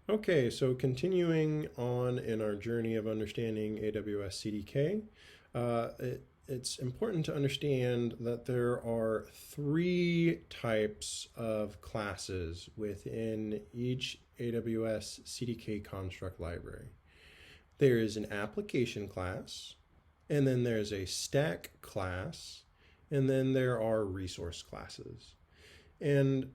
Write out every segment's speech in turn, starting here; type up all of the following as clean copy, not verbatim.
Okay, so continuing on in our journey of understanding AWS CDK, it's important to understand that there are three types of classes within each AWS CDK construct library. There is an application class, and then there's a stack class, and then there are resource classes. And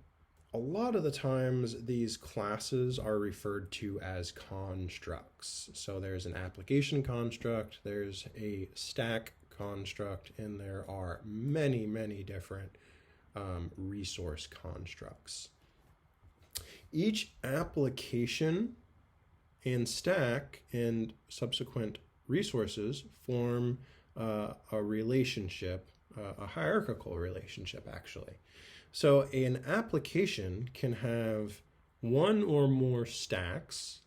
a lot of the times these classes are referred to as constructs. So there's an application construct, there's a stack construct, and there are many, many different resource constructs. Each application and stack and subsequent resources form a relationship, a hierarchical relationship actually. So an application can have one or more stacks,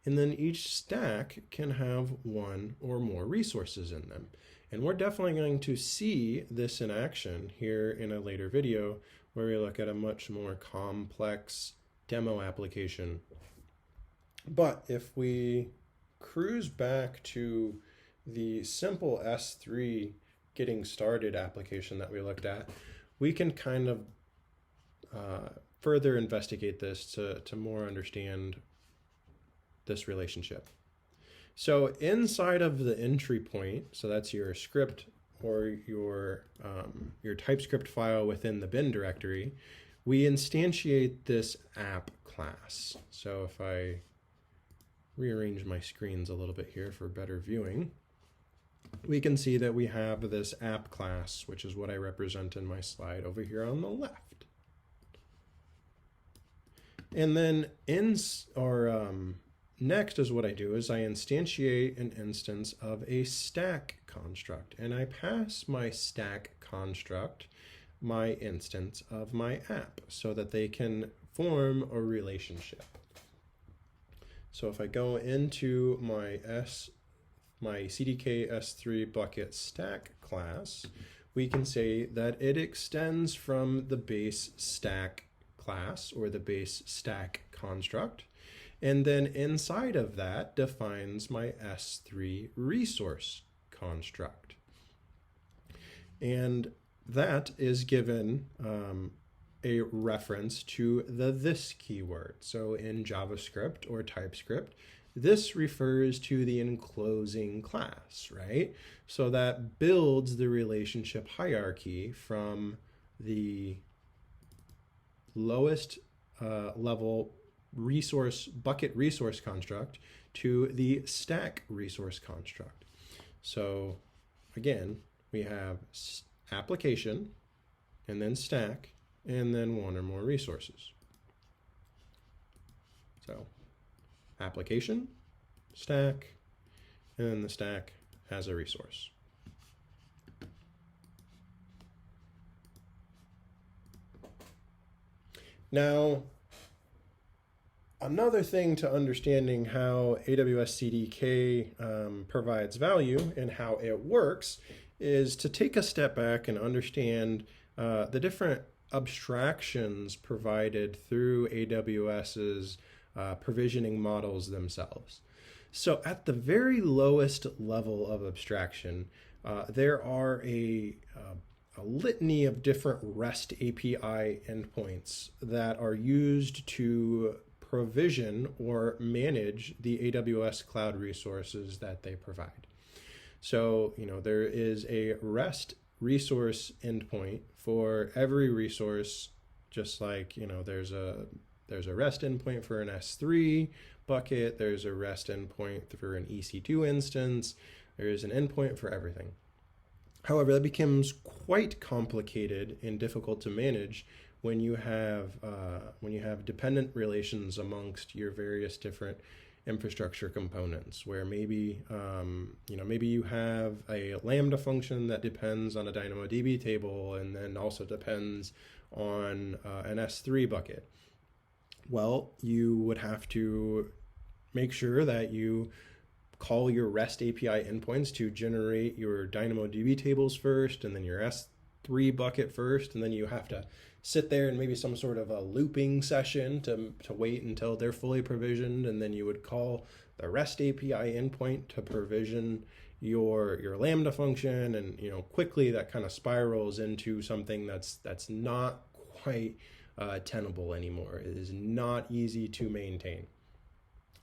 and then each stack can have one or more resources in them. And we're definitely going to see this in action here in a later video where we look at a much more complex demo application. But if we cruise back to the simple S3 getting started application that we looked at, we can kind of further investigate this to more understand this relationship. So inside of the entry point, so that's your script or your TypeScript file within the bin directory, we instantiate this app class. So if I rearrange my screens a little bit here for better viewing, we can see that we have this app class, which is what I represent in my slide over here on the left. And then next is what I do is I instantiate an instance of a stack construct, and I pass my stack construct my instance of my app so that they can form a relationship. So if I go into my CDK S3 bucket stack class, we can say that it extends from the base stack class or the base stack construct, and then inside of that defines my S3 resource construct. And that is given a reference to the this keyword. So in JavaScript or TypeScript, this refers to the enclosing class, right? So that builds the relationship hierarchy from the lowest level bucket resource construct to the stack resource construct. So again, we have application and then stack and then one or more resources. So application, stack, and then the stack has a resource. Now, another thing to understanding how AWS CDK provides value and how it works is to take a step back and understand the different abstractions provided through AWS's provisioning models themselves. So at the very lowest level of abstraction, there are a litany of different REST API endpoints that are used to provision or manage the AWS cloud resources that they provide. So, there is a REST resource endpoint for every resource, just like, there's a REST endpoint for an S3 bucket, there's a REST endpoint for an EC2 instance, there's an endpoint for everything. However, that becomes quite complicated and difficult to manage when you have dependent relations amongst your various different infrastructure components, where maybe maybe you have a Lambda function that depends on a DynamoDB table and then also depends on an S3 bucket. Well, you would have to make sure that you call your REST API endpoints to generate your DynamoDB tables first, and then your S3 bucket first, and then you have to sit there in maybe some sort of a looping session to wait until they're fully provisioned, and then you would call the REST API endpoint to provision your Lambda function, and quickly that kind of spirals into something that's not quite tenable anymore. It is not easy to maintain.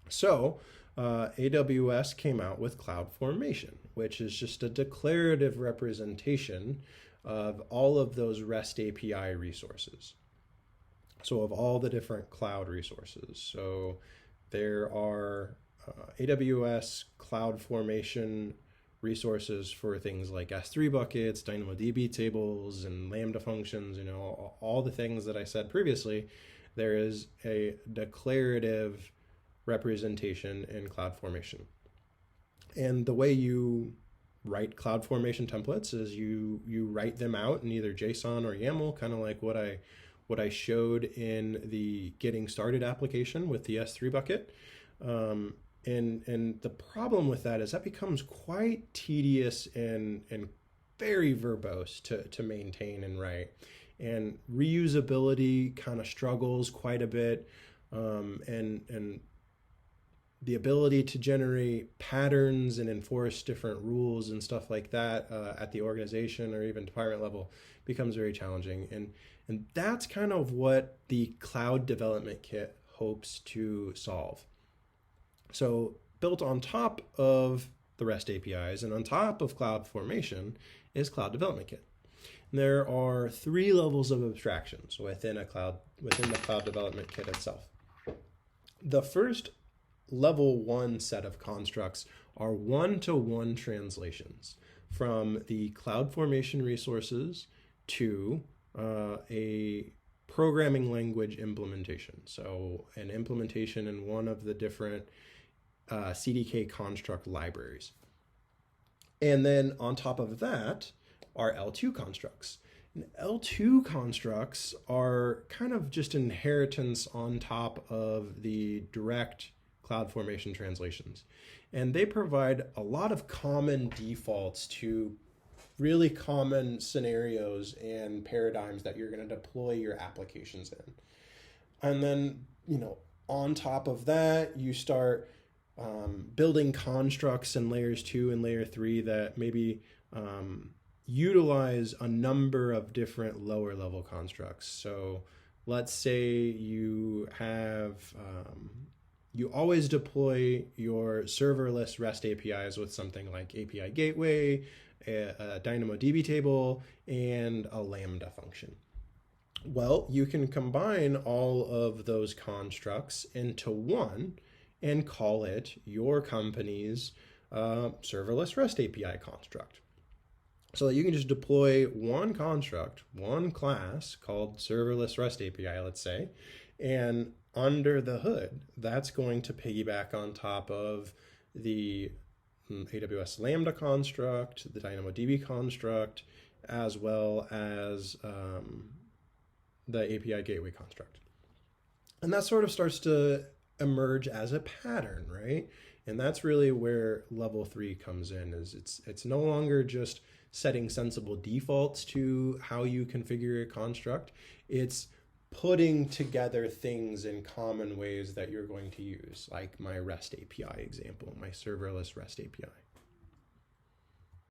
So AWS came out with CloudFormation, which is just a declarative representation of all of those REST API resources. So of all the different cloud resources. So there are AWS CloudFormation resources for things like S3 buckets, DynamoDB tables, and Lambda functions, all the things that I said previously. There is a declarative representation in CloudFormation. And the way you write CloudFormation templates is you write them out in either JSON or YAML, kind of like what I showed in the getting started application with the S3 bucket. And the problem with that is that becomes quite tedious and very verbose to maintain and write. And reusability kind of struggles quite a bit. And the ability to generate patterns and enforce different rules and stuff like that at the organization or even department level becomes very challenging. And that's kind of what the Cloud Development Kit hopes to solve. So built on top of the REST APIs and on top of CloudFormation is Cloud Development Kit. And there are 3 levels of abstractions within the Cloud Development Kit itself. The first level 1 set of constructs are one-to-one translations from the CloudFormation resources to a programming language implementation. So an implementation in one of the different CDK construct libraries. And then on top of that are L2 constructs. And L2 constructs are kind of just inheritance on top of the direct CloudFormation translations. And they provide a lot of common defaults to really common scenarios and paradigms that you're going to deploy your applications in. And then, on top of that, you start building constructs in layers 2 and layer 3 that maybe utilize a number of different lower level constructs. So let's say you have, you always deploy your serverless REST APIs with something like API Gateway, a DynamoDB table, and a Lambda function. Well, you can combine all of those constructs into one and call it your company's serverless REST API construct. So that you can just deploy one construct, one class called serverless REST API, let's say, and under the hood, that's going to piggyback on top of the AWS Lambda construct, the DynamoDB construct, as well as the API Gateway construct. And that sort of starts to emerge as a pattern, right? And that's really where level 3 comes in. Is it's no longer just setting sensible defaults to how you configure your construct. It's putting together things in common ways that you're going to use, like my REST API example, my serverless REST API.